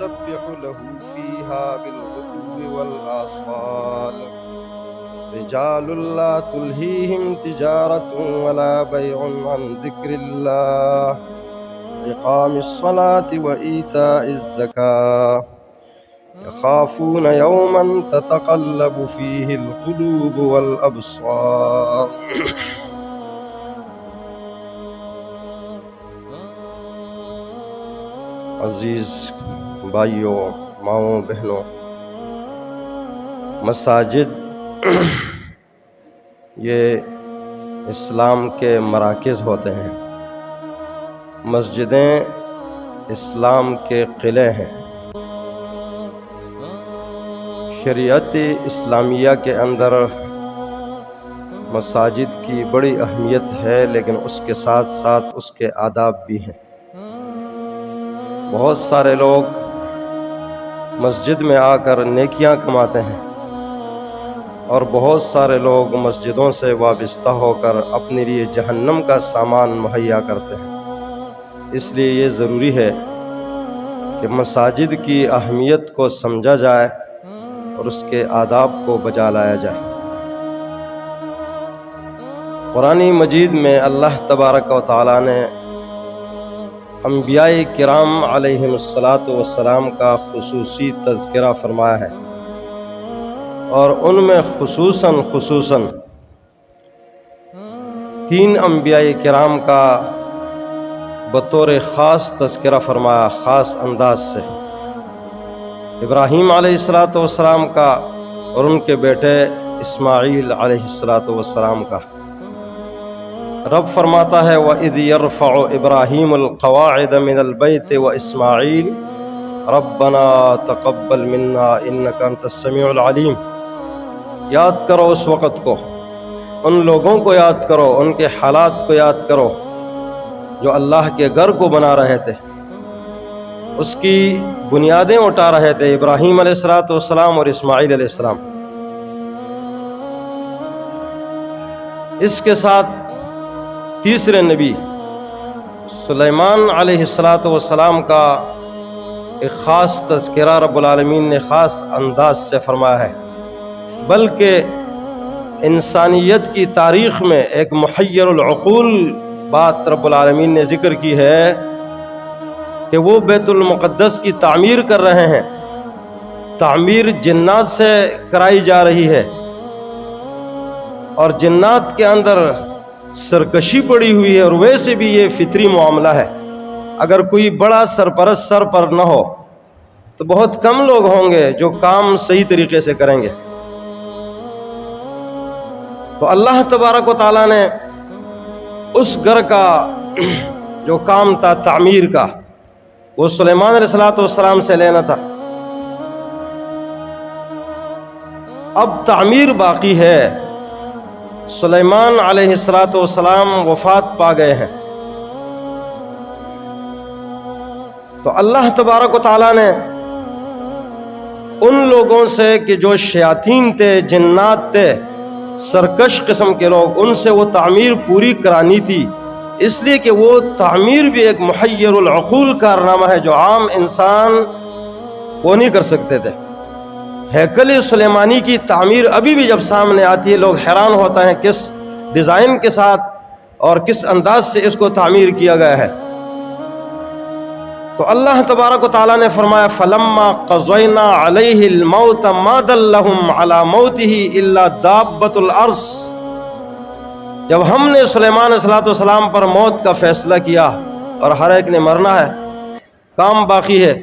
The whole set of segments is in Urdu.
يسبح له فيها بالغدو والآصال رجال لا تلهيهم تجارة ولا بيع عن ذكر الله إقام الصلاة وإيتاء الزكاة يخافون يوما تتقلب فيه القلوب والأبصار. عزیز بھائیوں، ماؤں، بہنوں، مساجد یہ اسلام کے مراکز ہوتے ہیں، مسجدیں اسلام کے قلعے ہیں۔ شریعت اسلامیہ کے اندر مساجد کی بڑی اہمیت ہے، لیکن اس کے ساتھ ساتھ اس کے آداب بھی ہیں۔ بہت سارے لوگ مسجد میں آ کر نیکیاں کماتے ہیں، اور بہت سارے لوگ مسجدوں سے وابستہ ہو کر اپنے لیے جہنم کا سامان مہیا کرتے ہیں۔ اس لیے یہ ضروری ہے کہ مساجد کی اہمیت کو سمجھا جائے اور اس کے آداب کو بجا لایا جائے۔ قرآن مجید میں اللہ تبارک و تعالیٰ نے انبیاء کرام علیہم الصلاۃ کا خصوصی تذکرہ فرمایا ہے، اور ان میں خصوصاً 3 انبیاء کرام کا بطور خاص تذکرہ فرمایا، خاص انداز سے۔ ابراہیم علیہ السلام کا اور ان کے بیٹے اسماعیل علیہ السلام کا۔ رب فرماتا ہے وَإِذْ يَرْفَعُ إِبْرَاهِيمُ الْقَوَاعِدَ مِنَ الْبَيْتِ وَإِسْمَاعِيلُ رَبَّنَا تَقَبَّلْ مِنَّا إِنَّكَ أَنْتَ السَّمِيعُ الْعَلِيمُ۔ یاد کرو اس وقت کو، ان لوگوں کو یاد کرو، ان کے حالات کو یاد کرو جو اللہ کے گھر کو بنا رہے تھے، اس کی بنیادیں اٹھا رہے تھے، ابراہیم علیہ السلام اور اسماعیل علیہ السلام۔ اس کے ساتھ تیسرے نبی سلیمان علیہ السلام کا ایک خاص تذکرہ رب العالمین نے خاص انداز سے فرمایا ہے، بلکہ انسانیت کی تاریخ میں ایک محیر العقول بات رب العالمین نے ذکر کی ہے کہ وہ بیت المقدس کی تعمیر کر رہے ہیں۔ تعمیر جنات سے کرائی جا رہی ہے، اور جنات کے اندر سرکشی پڑی ہوئی ہے، اور ویسے بھی یہ فطری معاملہ ہے۔ اگر کوئی بڑا سرپرست سر پر نہ ہو تو بہت کم لوگ ہوں گے جو کام صحیح طریقے سے کریں گے۔ تو اللہ تبارک و تعالیٰ نے اس گھر کا جو کام تھا تعمیر کا، وہ سلیمان علیہ السلام سے لینا تھا۔ اب تعمیر باقی ہے، سلیمان علیہ السلام وفات پا گئے ہیں، تو اللہ تبارک و تعالیٰ نے ان لوگوں سے کہ جو شیاطین تھے، جنات تھے، سرکش قسم کے لوگ، ان سے وہ تعمیر پوری کرانی تھی، اس لیے کہ وہ تعمیر بھی ایک محیر العقول کارنامہ ہے جو عام انسان وہ نہیں کر سکتے تھے۔ ہیکل سلیمانی کی تعمیر ابھی بھی جب سامنے آتی ہے لوگ حیران ہوتے ہیں کس ڈیزائن کے ساتھ اور کس انداز سے اس کو تعمیر کیا گیا ہے۔ تو اللہ تبارک و تعالیٰ نے فرمایا فَلَمَّا قَضَيْنَا عَلَيْهِ الْمَوْتَ مَا دَلَّهُمْ عَلَى مَوْتِهِ إِلَّا دَابَّةُ الْأَرْضِ۔ جب ہم نے سلیمان علیہ السلام پر موت کا فیصلہ کیا، اور ہر ایک نے مرنا ہے، کام باقی ہے،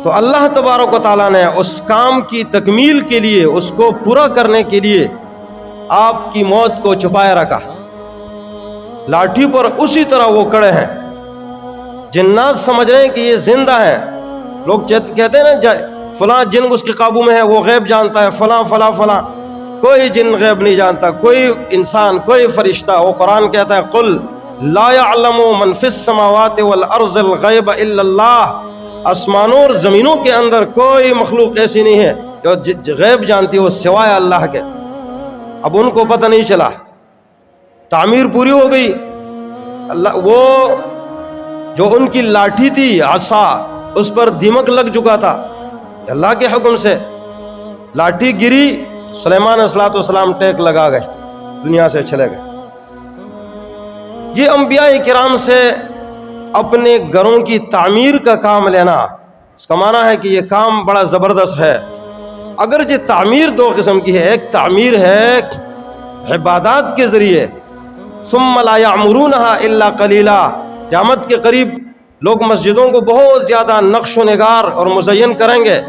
تو اللہ تبارک و تعالیٰ نے اس کام کی تکمیل کے لیے، اس کو پورا کرنے کے لیے آپ کی موت کو چھپائے رکھا۔ لاٹھی پر اسی طرح وہ کھڑے ہیں، جنات سمجھ رہے ہیں کہ یہ زندہ ہیں۔ لوگ کہتے ہیں نا فلاں جن اس کے قابو میں ہے، وہ غیب جانتا ہے، فلاں فلاں فلاں۔ کوئی جن غیب نہیں جانتا، کوئی انسان، کوئی فرشتہ۔ وہ قرآن کہتا ہے قل لا يعلم من في السماوات والارض الغیب الا اللہ۔ آسمانوں اور زمینوں کے اندر کوئی مخلوق ایسی نہیں ہے جو غیب جانتی ہو سوائے اللہ کے۔ اب ان کو پتہ نہیں چلا، تعمیر پوری ہو گئی، اللہ وہ جو ان کی لاٹھی تھی عصا، اس پر دیمک لگ چکا تھا، اللہ کے حکم سے لاٹھی گری، سلیمان علیہ السلام ٹیک لگا گئے، دنیا سے چلے گئے۔ یہ انبیاء کرام سے اپنے گھروں کی تعمیر کا کام لینا، اس کا معنی ہے کہ یہ کام بڑا زبردست ہے۔ اگرچہ تعمیر دو قسم کی ہے، ایک تعمیر ہے عبادات کے ذریعے، ثم لا یعمرونها الا قلیلا، قیامت کے قریب لوگ مسجدوں کو بہت زیادہ نقش و نگار اور مزین کریں گے،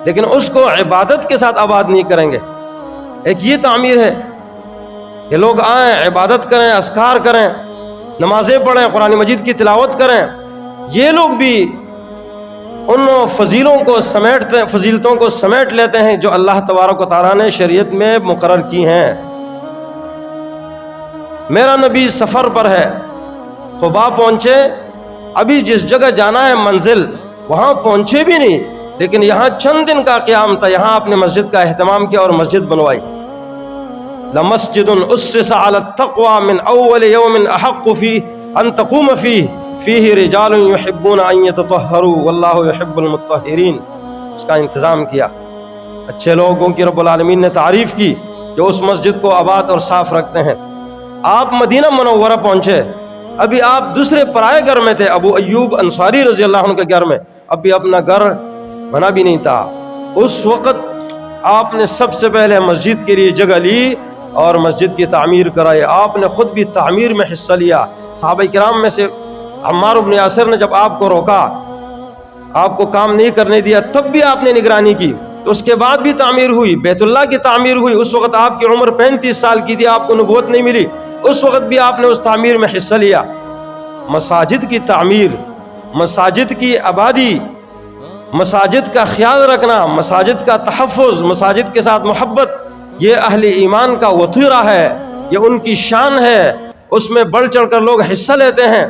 لیکن اس کو عبادت کے ساتھ آباد نہیں کریں گے۔ ایک یہ تعمیر ہے کہ لوگ آئیں، عبادت کریں، اذکار کریں، نمازیں پڑھیں، قرآن مجید کی تلاوت کریں، یہ لوگ بھی ان فضیلتوں کو سمیٹ لیتے ہیں جو اللہ تبارک و تعالیٰ نے شریعت میں مقرر کی ہیں۔ میرا نبی سفر پر ہے، قباء پہنچے، ابھی جس جگہ جانا ہے منزل وہاں پہنچے بھی نہیں، لیکن یہاں چند دن کا قیام تھا، یہاں اپنے مسجد کا اہتمام کیا اور مسجد بنوائی۔ لمسجد اسس علی التقوی من اول یوم احق ان تقوم فیہ رجال یحبون ان یتطہروا واللہ یحب المطہرین، اس کا انتظام کیا۔ اچھے لوگوں کی رب العالمین نے تعریف کی جو اس مسجد کو آباد اور صاف رکھتے ہیں۔ آپ مدینہ منورہ پہنچے، ابھی آپ دوسرے پرائے گھر میں تھے، ابو ایوب انصاری رضی اللہ عنہ کے گھر میں، ابھی اپنا گھر بنا بھی نہیں تھا۔ اس وقت آپ نے سب سے پہلے مسجد کے لیے جگہ لی اور مسجد کی تعمیر کرائی۔ آپ نے خود بھی تعمیر میں حصہ لیا۔ صحابہ کرام میں سے عمار بن یاسر نے جب آپ کو روکا، آپ کو کام نہیں کرنے دیا، تب بھی آپ نے نگرانی کی، اس کے بعد بھی تعمیر ہوئی، بیت اللہ کی تعمیر ہوئی۔ اس وقت آپ کی عمر 35 سال کی تھی، آپ کو نبوت نہیں ملی، اس وقت بھی آپ نے اس تعمیر میں حصہ لیا۔ مساجد کی تعمیر، مساجد کی آبادی، مساجد کا خیال رکھنا، مساجد کا تحفظ، مساجد کے ساتھ محبت، یہ اہل ایمان کا وطیرہ ہے، یہ ان کی شان ہے، اس میں بڑھ چڑھ کر لوگ حصہ لیتے ہیں۔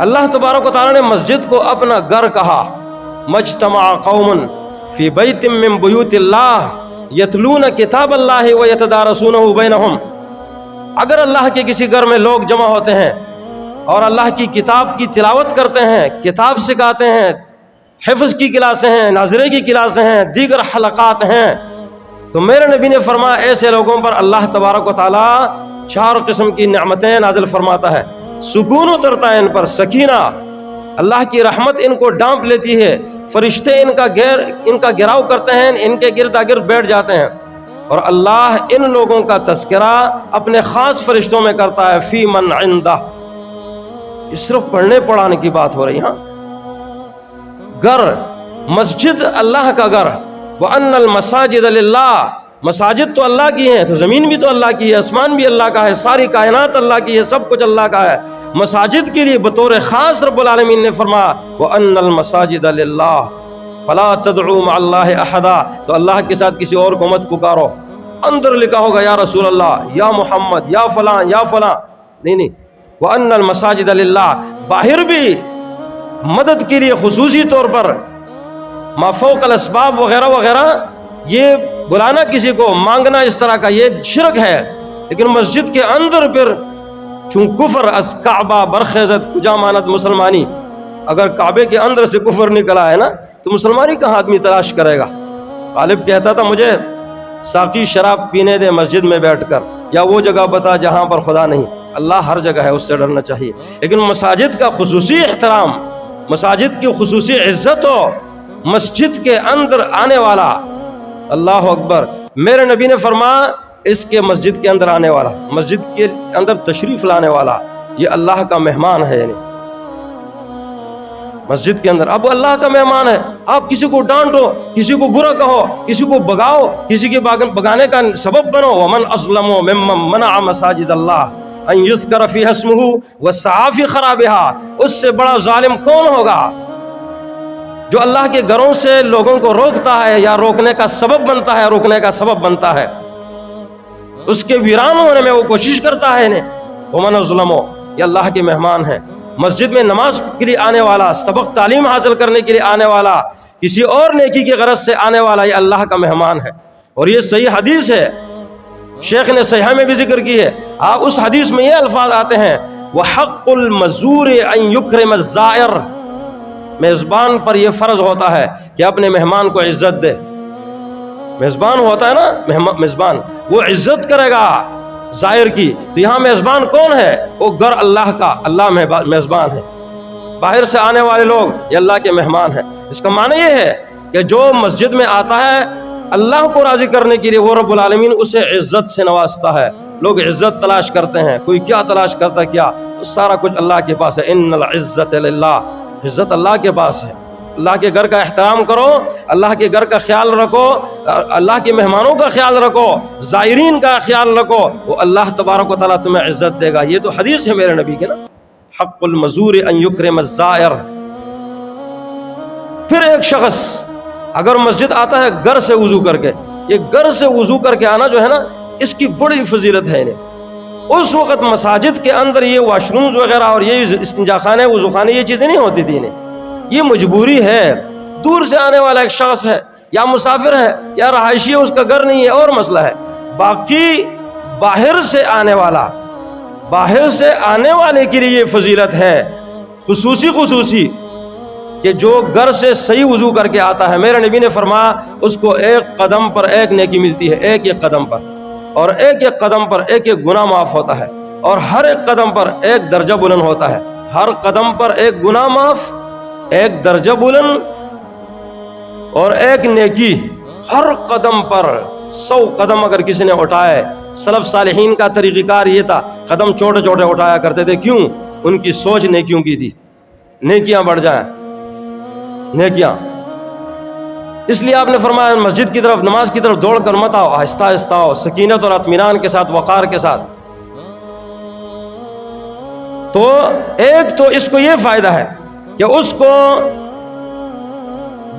اللہ تبارک و تعالیٰ نے مسجد کو اپنا گھر کہا، مجتمع قوم فی بیت من بیوت اللہ یتلون کتاب اللہ ویتدارسونہ بینہم۔ اگر اللہ کے کسی گھر میں لوگ جمع ہوتے ہیں اور اللہ کی کتاب کی تلاوت کرتے ہیں، کتاب سکھاتے ہیں، حفظ کی کلاسیں ہیں، ناظرے کی کلاسیں ہیں، دیگر حلقات ہیں، تو میرے نبی نے فرمایا ایسے لوگوں پر اللہ تبارک و تعالیٰ 4 قسم کی نعمتیں نازل فرماتا ہے۔ سکون اترتا ہے ان پر، سکینہ، اللہ کی رحمت ان کو ڈانپ لیتی ہے، فرشتے ان کا گھیراؤ کرتے ہیں، ان کے گرد گرد بیٹھ جاتے ہیں، اور اللہ ان لوگوں کا تذکرہ اپنے خاص فرشتوں میں کرتا ہے، فی من عندہ۔ یہ صرف پڑھنے پڑھانے کی بات ہو رہی۔ ہاں، گھر، مسجد اللہ کا گھر، وَأَنَّ الْمَسَاجِدَ لِلَّهِ، مساجد تو اللہ کی ہیں، تو زمین بھی تو اللہ کی ہے، آسمان بھی اللہ کا ہے، ساری کائنات اللہ کی ہے، سب کچھ اللہ کا ہے۔ مساجد کے لیے بطور خاص رب العالمین نے فرمایا وَأَنَّ الْمَسَاجِدَ لِلَّهِ فَلَا تَدْعُوا مَعَ اللَّهِ أَحَدًا، تو اللہ کے ساتھ کسی اور کو مت پکارو۔ اندر لکھا ہوگا یا رسول اللہ، یا محمد، یا فلاں، یا فلاں، نہیں، وَأَنَّ الْمَسَاجِدَ لِلَّهِ، باہر بھی مدد کے لیے خصوصی طور پر ما فوق الاسباب وغیرہ وغیرہ، یہ بلانا کسی کو، مانگنا اس طرح کا، یہ شرک ہے۔ لیکن مسجد کے اندر پھر چون کفر از کعبہ برخیزت کجا مانت مسلمانی، اگر کعبے کے اندر سے کفر نکلا ہے نا تو مسلمانی کہاں آدمی تلاش کرے گا۔ غالب کہتا تھا مجھے ساقی شراب پینے دے مسجد میں بیٹھ کر، یا وہ جگہ بتا جہاں پر خدا نہیں۔ اللہ ہر جگہ ہے، اس سے ڈرنا چاہیے، لیکن مساجد کا خصوصی احترام، مساجد کی خصوصی عزت ہو، مسجد کے اندر آنے والا، اللہ اکبر، میرے نبی نے فرمایا اس کے مسجد کے اندر آنے والا، مسجد کے اندر تشریف لانے والا، یہ اللہ کا مہمان ہے۔ یعنی مسجد کے اندر اب اللہ کا مہمان ہے، آپ کسی کو ڈانٹو، کسی کو برا کہو، کسی کو بگاؤ، کسی کے بگانے کا سبب بنو، ومن اظلم ممن منع مساجد اللہ ان یذکر فیہا اسمہ وسعی فی خرابہا، اس سے بڑا ظالم کون ہوگا جو اللہ کے گھروں سے لوگوں کو روکتا ہے یا روکنے کا سبب بنتا ہے، روکنے کا سبب بنتا ہے، اس کے ویران ہونے میں وہ کوشش کرتا ہے۔ ومن اظلم، یہ اللہ کے مہمان ہیں۔ مسجد میں نماز کے لیے آنے والا، سبق تعلیم حاصل کرنے کے لیے آنے والا، کسی اور نیکی کی غرض سے آنے والا، یہ اللہ کا مہمان ہے۔ اور یہ صحیح حدیث ہے، شیخ نے صحیح میں بھی ذکر کی ہے۔ اس حدیث میں یہ الفاظ آتے ہیں وحق المزور ان یکرم الزائر، میزبان پر یہ فرض ہوتا ہے کہ اپنے مہمان کو عزت دے. میزبان ہوتا ہے نا، میزبان وہ عزت کرے گا زائر کی. تو یہاں میزبان کون ہے؟ وہ گھر اللہ کا، اللہ میزبان ہے. باہر سے آنے والے لوگ یہ اللہ کے مہمان ہیں. اس کا معنی یہ ہے کہ جو مسجد میں آتا ہے اللہ کو راضی کرنے کے لیے، وہ رب العالمین اسے عزت سے نوازتا ہے. لوگ عزت تلاش کرتے ہیں، کوئی کیا تلاش کرتا ہے، کیا سارا کچھ اللہ کے پاس ہے. ان العزت للہ، عزت اللہ کے پاس ہے. اللہ کے گھر کا احترام کرو، اللہ کے گھر کا خیال رکھو، اللہ کے مہمانوں کا خیال رکھو، زائرین کا خیال رکھو، وہ اللہ تبارک و تعالیٰ تمہیں عزت دے گا. یہ تو حدیث ہے میرے نبی کے نا، حق المزور ان یکرم الزائر. پھر ایک شخص اگر مسجد آتا ہے گھر سے وضو کر کے، یہ گھر سے وضو کر کے آنا جو ہے نا، اس کی بڑی فضیلت ہے. اس وقت مساجد کے اندر یہ واش رومز وغیرہ اور یہ استنجا خانے، وضو خانے، یہ چیزیں نہیں ہوتی تھیں. یہ مجبوری ہے. دور سے آنے والا ایک شخص ہے یا مسافر ہے یا رہائشی ہے، اس کا گھر نہیں ہے، اور مسئلہ ہے. باقی باہر سے آنے والا، باہر سے آنے والے کے لیے یہ فضیلت ہے خصوصی کہ جو گھر سے صحیح وضو کر کے آتا ہے. میرے نبی نے فرمایا اس کو ایک قدم پر ایک نیکی ملتی ہے، ایک قدم پر، اور ایک قدم پر ایک گناہ معاف ہوتا ہے، اور ہر ایک قدم پر ایک درجہ بلند ہوتا ہے. ہر قدم پر ایک گناہ معاف، ایک درجہ بلند اور ایک نیکی. ہر قدم پر 100 قدم اگر کسی نے اٹھائے، سلف صالحین کا طریقہ کار یہ تھا، قدم چھوٹے چھوٹے اٹھایا کرتے تھے. کیوں؟ ان کی سوچ نیکیوں کی تھی، نیکیاں بڑھ جائیں، نیکیاں. اس لیے آپ نے فرمایا مسجد کی طرف، نماز کی طرف دوڑ کر مت آؤ، آہستہ آہستہ آؤ، سکینت اور اطمینان کے ساتھ، وقار کے ساتھ. تو ایک تو اس کو یہ فائدہ ہے کہ اس کو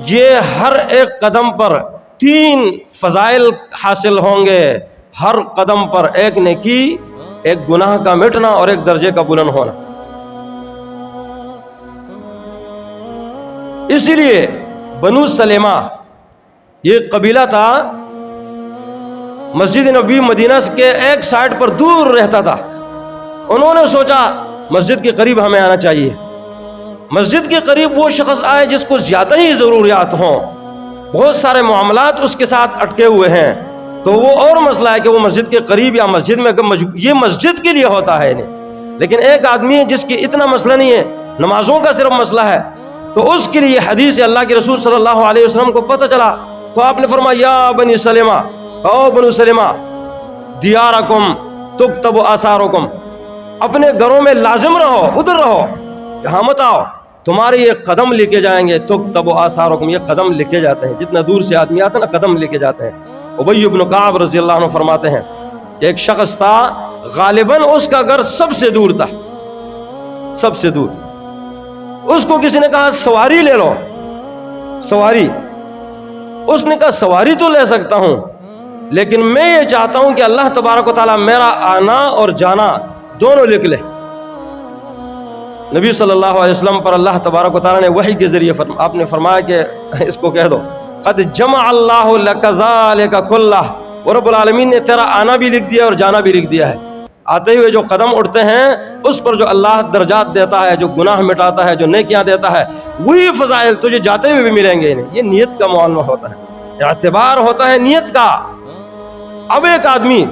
یہ ہر ایک قدم پر 3 فضائل حاصل ہوں گے. ہر قدم پر ایک نیکی، ایک گناہ کا مٹنا اور ایک درجے کا بلند ہونا. اسی لیے بنو سلیمہ یہ قبیلہ تھا، مسجد نبوی مدینہ کے ایک سائڈ پر دور رہتا تھا. انہوں نے سوچا مسجد کے قریب ہمیں آنا چاہیے. مسجد کے قریب وہ شخص آئے جس کو زیادہ ہی ضروریات ہوں، بہت سارے معاملات اس کے ساتھ اٹکے ہوئے ہیں، تو وہ اور مسئلہ ہے کہ وہ مسجد کے قریب یا مسجد میں، یہ مسجد کے لیے ہوتا ہے. لیکن ایک آدمی ہے جس کی اتنا مسئلہ نہیں ہے، نمازوں کا صرف مسئلہ ہے، تو اس کے لیے حدیث اللہ کے رسول صلی اللہ علیہ وسلم کو پتہ چلا. تو آپ نے فرمایا یا بنی سلمہ، او بنو سلمہ، دیارکم تکتب آثارکم، اپنے گھروں میں لازم رہو، ادھر رہو، یہاں مت آؤ، تمہارے یہ قدم لکھے جائیں گے. تکتب آثارکم، یہ قدم لکھے جاتے ہیں. جتنا دور سے آدمی آتا ہے نا، قدم لکھے جاتے ہیں. ابی بن کعب رضی اللہ عنہ فرماتے ہیں کہ ایک شخص تھا، غالباً اس کا گھر سب سے دور تھا، سب سے دور. اس کو کسی نے کہا سواری لے لو، سواری. اس نے کہا سواری تو لے سکتا ہوں، لیکن میں یہ چاہتا ہوں کہ اللہ تبارک و تعالیٰ میرا آنا اور جانا دونوں لکھ لے. نبی صلی اللہ علیہ وسلم پر اللہ تبارک و تعالیٰ نے وحی کے ذریعے آپ نے فرمایا کہ اس کو کہہ دو قد جمع اللہ لک ذالک کلہ، اور رب العالمین نے تیرا آنا بھی لکھ دیا اور جانا بھی لکھ دیا ہے. آتے ہوئے جو قدم اٹھتے ہیں اس پر جو اللہ درجات دیتا ہے، جو گناہ مٹاتا ہے، جو نیکیاں دیتا ہے، وہی فضائل تجھے جاتے ہوئے بھی ملیں گے. یہ نیت کا معاملہ ہوتا ہے، اعتبار ہوتا ہے نیت کا. اب ایک آدمی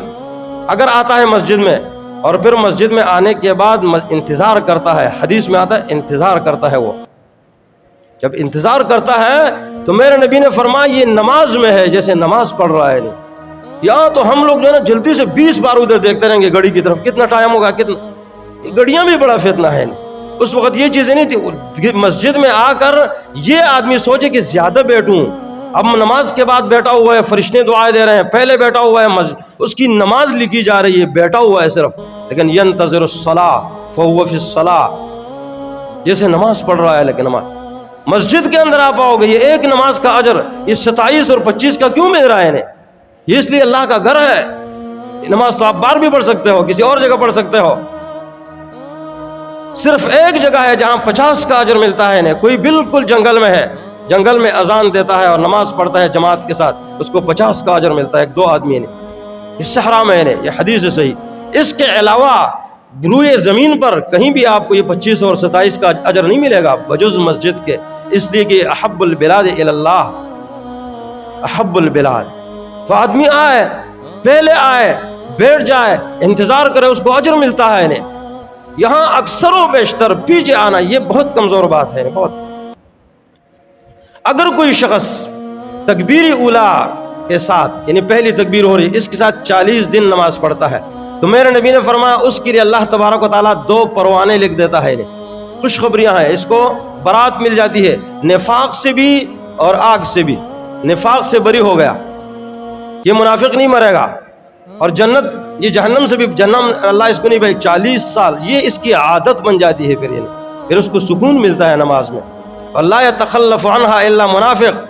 اگر آتا ہے مسجد میں اور پھر مسجد میں آنے کے بعد انتظار کرتا ہے، حدیث میں آتا ہے انتظار کرتا ہے. وہ جب انتظار کرتا ہے تو میرے نبی نے فرمایا یہ نماز میں ہے، جیسے نماز پڑھ رہا ہے. یہاں تو ہم لوگ جو ہے نا جلدی سے 20 بار ادھر دیکھتے رہیں گے گھڑی کی طرف، کتنا ٹائم ہوگا، کتنا. گھڑیاں بھی بڑا فتنہ ہے. اس وقت یہ چیزیں نہیں تھی. مسجد میں آ کر یہ آدمی سوچے کہ زیادہ بیٹھوں، اب نماز کے بعد بیٹھا ہوا ہے، فرشتے دعائیں دے رہے ہیں، پہلے بیٹھا ہوا ہے، اس کی نماز لکھی جا رہی ہے، بیٹھا ہوا ہے صرف. لیکن ینتظر الصلاۃ فہو فی الصلاۃ، جیسے نماز پڑھ رہا ہے. لیکن نماز مسجد کے اندر آپ آؤ گے، یہ ایک نماز کا اجر یہ 27 اور 25 کا کیوں مل رہا ہے؟ یہ اس لیے اللہ کا گھر ہے. نماز تو آپ بار بھی پڑھ سکتے ہو، کسی اور جگہ پڑھ سکتے ہو. صرف ایک جگہ ہے جہاں 50 کا اجر ملتا ہے. کوئی بالکل جنگل میں ہے، جنگل میں اذان دیتا ہے اور نماز پڑھتا ہے جماعت کے ساتھ، اس کو 50 کا اجر ملتا ہے. 1-2 آدمی نے. یہ صحرا میں ہے، یہ حدیث ہے صحیح. اس کے علاوہ روئے زمین پر کہیں بھی آپ کو یہ 25 اور 27 کا اجر نہیں ملے گا بجز مسجد کے، اس لیے کہ احب البلاد الی اللہ، احب البلاد۔ تو آدمی آئے، پہلے آئے، بیٹھ جائے، انتظار کرے، اس کو اجر ملتا ہے انہیں۔ یہاں اکثر و بیشتر پیچھے آنا یہ بہت کمزور بات ہے بہت۔ اگر کوئی شخص تکبیر اولا کے ساتھ یعنی پہلی تکبیر ہو رہی اس کے ساتھ 40 دن نماز پڑھتا ہے تو میرے نبی نے فرمایا اس کے لیے اللہ تبارک و تعالیٰ 2 پروانے لکھ دیتا ہے انہیں، خوشخبریاں ہیں، اس کو برات مل جاتی ہے نفاق سے بھی اور آگ سے بھی۔ نفاق سے بری ہو گیا، یہ منافق نہیں مرے گا، اور جنت یہ جہنم سے بھی، جہنم اللہ اس کو نہیں بھائی 40 سال یہ اس کی عادت بن جاتی ہے، پھر اس کو سکون ملتا ہے نماز میں۔ اللہ یتخلف عنہا الا منافق،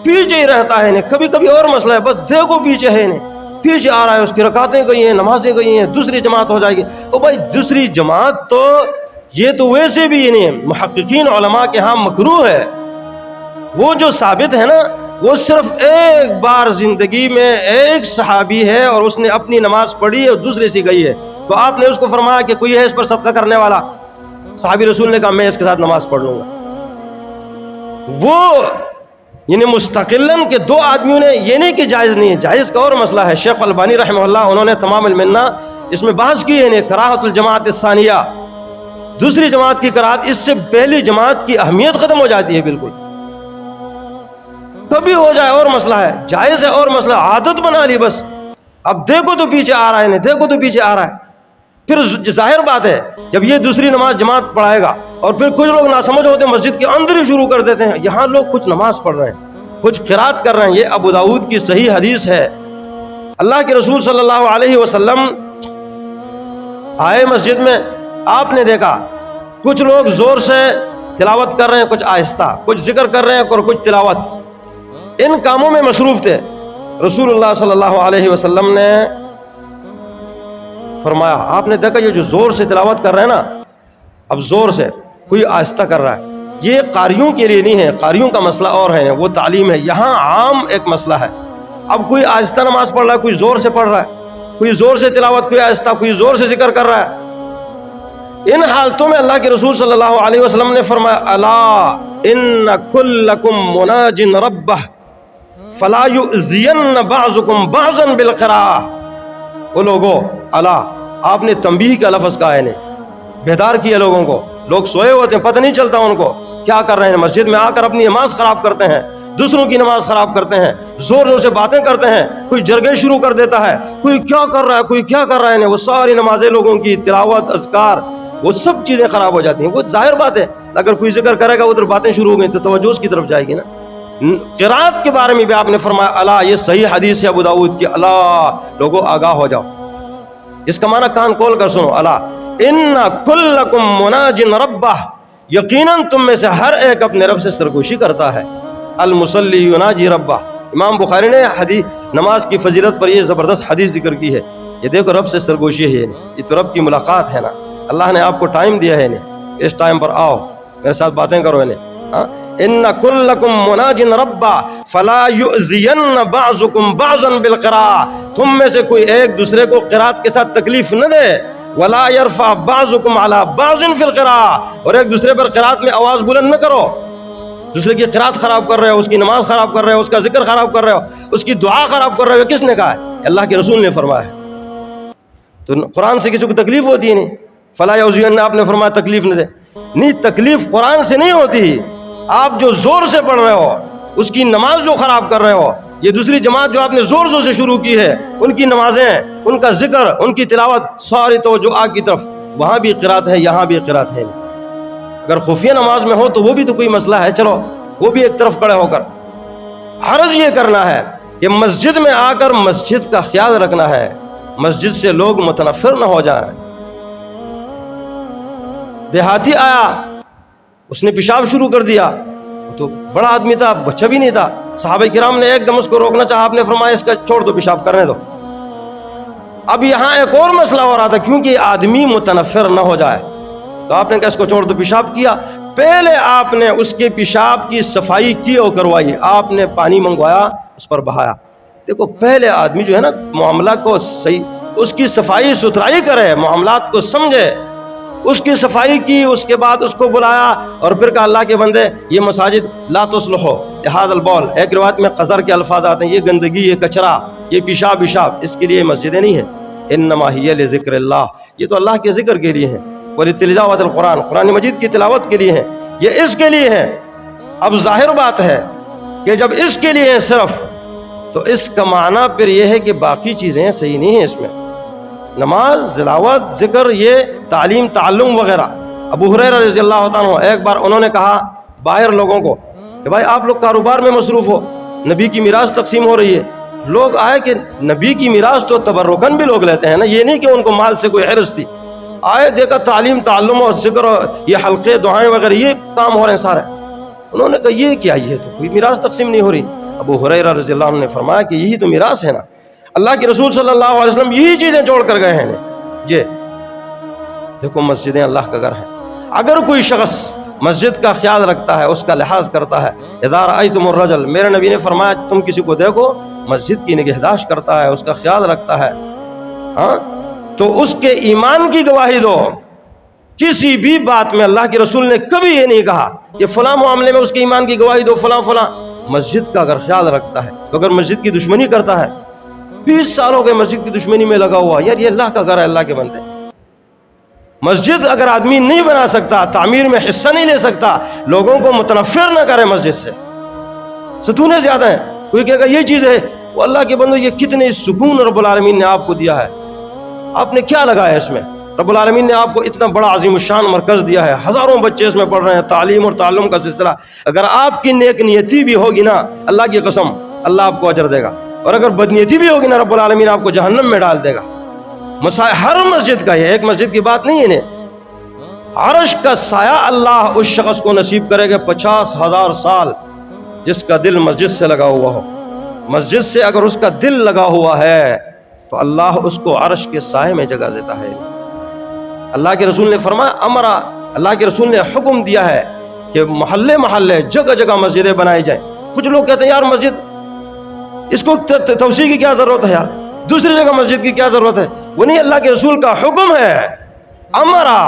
پیچھے ہی رہتا ہے انہیں، کبھی کبھی اور مسئلہ ہے، بس دیکھو پیچھے ہے انہیں، پیچھے آ رہا ہے، اس کی رکعتیں گئی ہیں، نمازیں گئی ہیں، دوسری جماعت ہو جائے گی۔ او بھائی دوسری جماعت تو یہ تو ویسے بھی انہیں محققین علماء کے ہاں مکروہ ہے، وہ جو ثابت ہے نا وہ صرف ایک بار زندگی میں ایک صحابی ہے اور اس نے اپنی نماز پڑھی اور دوسرے سے گئی ہے، تو آپ نے اس کو فرمایا کہ کوئی ہے اس پر صدقہ کرنے والا، صحابی رسول نے کہا میں اس کے ساتھ نماز پڑھ لوں گا۔ وہ یعنی مستقلاً کہ 2 آدمیوں نے، یہ نہیں کہ جائز نہیں ہے، جائز کا اور مسئلہ ہے۔ شیخ البانی رحمہ اللہ انہوں نے تمام المنہ اس میں بحث کی ہے، کراہت الجماعت الثانیہ، دوسری جماعت کی کراہت، اس سے پہلی جماعت کی اہمیت ختم ہو جاتی ہے بالکل۔ کبھی ہو جائے اور مسئلہ ہے، جائز ہے اور مسئلہ، عادت بنا لی بس، اب دیکھو تو پیچھے آ رہا ہے نہیں، دیکھو تو پیچھے آ رہا ہے، پھر ظاہر بات ہے جب یہ دوسری نماز جماعت پڑھائے گا اور پھر کچھ لوگ ناسمجھ ہوتے ہیں مسجد کے اندر ہی شروع کر دیتے ہیں، یہاں لوگ کچھ نماز پڑھ رہے ہیں، کچھ قرات کر رہے ہیں، یہ ابو داؤد کی صحیح حدیث ہے۔ اللہ کے رسول صلی اللہ علیہ وسلم آئے مسجد میں، آپ نے دیکھا کچھ لوگ زور سے تلاوت کر رہے ہیں، کچھ آہستہ، کچھ ذکر کر رہے ہیں اور کچھ تلاوت، ان کاموں میں مصروف تھے۔ رسول اللہ صلی اللہ علیہ وسلم نے فرمایا، آپ نے دیکھا یہ جو زور سے تلاوت کر رہے ہیں نا، اب زور سے کوئی آہستہ کر رہا ہے، یہ قاریوں کے لیے نہیں ہے، قاریوں کا مسئلہ اور ہے، وہ تعلیم ہے، یہاں عام ایک مسئلہ ہے۔ اب کوئی آہستہ نماز پڑھ رہا ہے، کوئی زور سے پڑھ رہا ہے، کوئی زور سے تلاوت، کوئی آہستہ، کوئی زور سے ذکر کر رہا ہے۔ ان حالتوں میں اللہ کے رسول صلی اللہ علیہ وسلم نے فرمایا، الا ان کلکم مناج ربہ فلا یؤذین بعضکم بعضا بالقراءۃ۔ وہ لوگوں، اللہ آپ نے تنبیہ کا لفظ کہا ہے، انہیں بیدار کیا لوگوں کو، لوگ سوئے ہوتے ہیں، پتہ نہیں چلتا ان کو کیا کر رہے ہیں، مسجد میں آ کر اپنی نماز خراب کرتے ہیں، دوسروں کی نماز خراب کرتے ہیں، زور زور سے باتیں کرتے ہیں، کوئی جرگے شروع کر دیتا ہے، کوئی کیا کر رہا ہے، کوئی کیا کر رہا ہے، وہ ساری نمازیں لوگوں کی تلاوت، اذکار، وہ سب چیزیں خراب ہو جاتی ہیں۔ وہ ظاہر بات ہے اگر کوئی ذکر کرے گا ادھر باتیں شروع ہو گئی تو توجہ اس کی طرف جائے گی نا۔ قرات کے بارے میں بھی آپ نے فرمایا، الا، یہ صحیح حدیث ہے ابو داؤد کی، الا لوگوں آگاہ ہو جاؤ، اس کا معنی کان کھول کر سنو، الا ان کلکم مناج ربہ، یقیناً تم میں سے ہر ایک اپنے رب سے سرگوشی کرتا ہے۔ المصلی یناجی ربہ، امام بخاری نے حدیث نماز کی فضیلت پر یہ زبردست حدیث ذکر کی ہے، یہ دیکھو رب سے سرگوشی ہے، یہ تو رب کی ملاقات ہے نا، اللہ نے آپ کو ٹائم دیا ہے، اس ٹائم پر آؤ میرے ساتھ باتیں کرو، ان کلکم مناج ربہ فلا یؤذین بعضکم بعضا بالقراءۃ، تم میں سے کوئی ایک دوسرے کو قرات کے ساتھ تکلیف نہ دے، ولا یرفع بعضکم علی بعض فی القراءۃ، اور ایک دوسرے پر قرات میں آواز بلند نہ کرو، دوسرے کی قرات خراب کر رہے ہو، اس کی نماز خراب کر رہے ہو، اس کا ذکر خراب کر رہے ہو، اس کی دعا خراب کر رہے ہو، کس نے کہا ہے؟ اللہ کے رسول نے فرمایا ہے۔ تو قرآن سے کسی کو تکلیف ہوتی ہے نہیں، فلا یؤذین، آپ نے فرمایا تکلیف نہ دے، نہیں، تکلیف قرآن سے نہیں ہوتی، آپ جو زور سے پڑھ رہے ہو، اس کی نماز جو خراب کر رہے ہو، یہ دوسری جماعت جو آپ نے زور زور سے شروع کی ہے، ان کی نمازیں، ان کا ذکر، ان کی تلاوت، ساری توجہ آگ کی طرف، وہاں بھی قرات ہے، یہاں بھی قرات ہے۔ اگر خفیہ نماز میں ہو تو وہ بھی تو کوئی مسئلہ ہے، چلو وہ بھی ایک طرف کھڑے ہو کر، عرض یہ کرنا ہے کہ مسجد میں آ کر مسجد کا خیال رکھنا ہے، مسجد سے لوگ متنفر نہ ہو جائیں۔ دیہاتی آیا، اس نے پیشاب شروع کر دیا، تو بڑا آدمی تھا، بچہ بھی نہیں تھا، صحابہ کرام نے ایک دم اس کو روکنا چاہا، آپ نے فرمایا اس کا چھوڑ دو، پیشاب کرنے دو۔ اب یہاں ایک اور مسئلہ ہو رہا تھا، کیونکہ آدمی متنفر نہ ہو جائے، تو آپ نے کہا اس کو چھوڑ دو، پیشاب کیا، پہلے آپ نے اس کے پیشاب کی صفائی کی اور کروائی، آپ نے پانی منگوایا، اس پر بہایا۔ دیکھو پہلے آدمی جو ہے نا معاملہ کو صحیح اس کی صفائی ستھرائی کرے، معاملات کو سمجھے، اس کی صفائی کی، اس کے بعد اس کو بلایا اور پھر کہا اللہ کے بندے یہ مساجد لا تصلح لہذا البول، ایک روایت میں قذر کے الفاظ آتے ہیں، یہ گندگی، یہ کچرا، یہ پیشاب اس کے لیے مسجدیں نہیں ہیں، انما ہی لذکر اللہ، یہ تو اللہ کے ذکر کے لیے ہیں، ولتلاوت القرآن، قرآن مجید کی تلاوت کے لیے ہیں، یہ اس کے لیے ہیں۔ اب ظاہر بات ہے کہ جب اس کے لیے ہیں صرف، تو اس کا معنی پھر یہ ہے کہ باقی چیزیں صحیح نہیں ہیں اس میں، نماز، تلاوت، ذکر، یہ تعلیم، تعلم وغیرہ۔ ابو ہریرہ رضی اللہ عنہ ایک بار انہوں نے کہا باہر لوگوں کو کہ بھائی آپ لوگ کاروبار میں مصروف ہو، نبی کی میراث تقسیم ہو رہی ہے، لوگ آئے کہ نبی کی میراث تو تبرکن بھی لوگ لیتے ہیں نا، یہ نہیں کہ ان کو مال سے کوئی حرص تھی، آئے دیکھا تعلیم، تعلم اور ذکر اور یہ حلقے، دعائیں وغیرہ یہ کام ہو رہے ہیں سارے، انہوں نے کہا یہ کیا، یہ تو کوئی میراث تقسیم نہیں ہو رہی۔ ابو ہریرہ رضی اللہ عنہ نے فرمایا کہ یہی تو میراث ہے نا، اللہ کے رسول صلی اللہ علیہ وسلم یہی چیزیں چھوڑ کر گئے ہیں۔ یہ دیکھو مسجدیں اللہ کا گھر ہے، اگر کوئی شخص مسجد کا خیال رکھتا ہے، اس کا لحاظ کرتا ہے، اذا رأیتم الرجل، میرے نبی نے فرمایا تم کسی کو دیکھو مسجد کی نگہداشت کرتا ہے، اس کا خیال رکھتا ہے، ہاں تو اس کے ایمان کی گواہی دو۔ کسی بھی بات میں اللہ کے رسول نے کبھی یہ نہیں کہا کہ فلاں معاملے میں اس کے ایمان کی گواہی دو، فلاں فلاں۔ مسجد کا اگر خیال رکھتا ہے، تو اگر مسجد کی دشمنی کرتا ہے، 20 سالوں کے مسجد کی دشمنی میں لگا ہوا، یار یہ اللہ کا گھر ہے، اللہ کے بندے، مسجد اگر آدمی نہیں بنا سکتا، تعمیر میں حصہ نہیں لے سکتا، لوگوں کو متنفر نہ کرے مسجد سے، ستونیں زیادہ ہیں، کوئی کہے گا یہ چیز ہے، وہ اللہ کے بندو یہ کتنے سکون رب العالمین نے آپ کو دیا ہے، آپ نے کیا لگایا اس میں؟ رب العالمین نے آپ کو اتنا بڑا عظیم الشان مرکز دیا ہے، ہزاروں بچے اس میں پڑھ رہے ہیں، تعلیم اور تعلم کا سلسلہ، اگر آپ کی نیک نیتی بھی ہوگی نا، اللہ کی قسم اللہ آپ کو اجر دے گا، اور اگر بدنیتی بھی ہوگی نا، رب العالمین آپ کو جہنم میں ڈال دے گا۔ ہر مسجد کا، یہ ایک مسجد کی بات نہیں ہے، عرش کا سایہ اللہ اس شخص کو نصیب کرے گا 50,000 سال، جس کا دل مسجد سے لگا ہوا ہو۔ مسجد سے اگر اس کا دل لگا ہوا ہے تو اللہ اس کو عرش کے سائے میں جگہ دیتا ہے۔ اللہ کے رسول نے فرمایا امرا، اللہ کے رسول نے حکم دیا ہے کہ محلے محلے، جگہ جگہ مسجدیں بنائی جائیں۔ کچھ لوگ کہتے ہیں یار مسجد اس کو توسیع کی کیا ضرورت ہے، یار دوسری جگہ مسجد کی کیا ضرورت ہے، وہ نہیں، اللہ کے رسول کا حکم ہے، امرا۔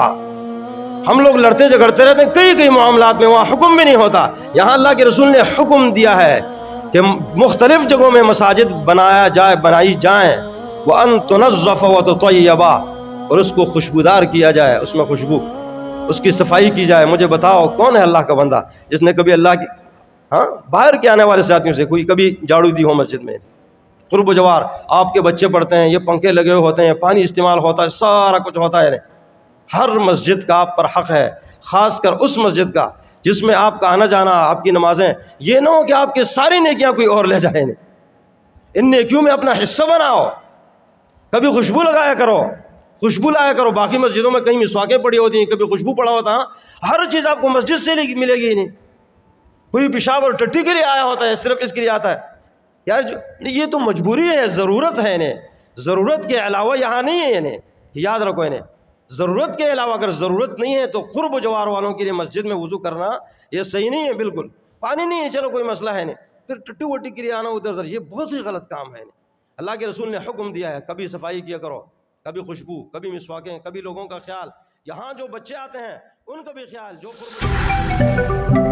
ہم لوگ لڑتے جھگڑتے رہتے ہیں کئی معاملات میں، وہاں حکم بھی نہیں ہوتا، یہاں اللہ کے رسول نے حکم دیا ہے کہ مختلف جگہوں میں مساجد بنائی جائیں، وَأَن تُنَظَّفَ وَتُطَيَّبَ، اور اس کو خوشبودار کیا جائے، اس میں خوشبو، اس کی صفائی کی جائے۔ مجھے بتاؤ کون ہے اللہ کا بندہ جس نے کبھی اللہ کی باہر کے آنے والے ساتھیوں سے کوئی کبھی جھاڑو دی ہو مسجد میں؟ قرب و جوار، آپ کے بچے پڑھتے ہیں، یہ پنکھے لگے ہوئے ہوتے ہیں، پانی استعمال ہوتا ہے، سارا کچھ ہوتا ہے، ہر مسجد کا آپ پر حق ہے، خاص کر اس مسجد کا جس میں آپ کا آنا جانا، آپ کی نمازیں، یہ نہ ہو کہ آپ کی ساری نیکیاں کوئی اور لے جائے، ان نیکیوں میں اپنا حصہ بناؤ، کبھی خوشبو لگایا کرو، خوشبو لایا کرو۔ باقی مسجدوں میں کہیں مسواکیں پڑی ہوتی ہیں، کبھی خوشبو پڑا ہوتا ہے، ہر چیز آپ کو مسجد سے ملے گی نہیں، کوئی پیشاب اور ٹٹی کے لیے آیا ہوتا ہے، صرف اس کے لیے آتا ہے، یار یہ تو مجبوری ہے، ضرورت ہے، ضرورت کے علاوہ یہاں نہیں ہے، یاد رکھو، ضرورت کے علاوہ اگر ضرورت نہیں ہے تو قرب و جوار والوں کے لیے مسجد میں وضو کرنا یہ صحیح نہیں ہے، بالکل۔ پانی نہیں ہے چلو کوئی مسئلہ ہے، پھر ٹٹی وٹی کے لیے آنا ادھر، یہ بہت ہی غلط کام ہے۔ اللہ کے رسول نے حکم دیا ہے کبھی صفائی کیا کرو، کبھی خوشبو، کبھی مسواکیں، کبھی لوگوں کا خیال، یہاں جو بچے آتے ہیں ان کا بھی خیال، جو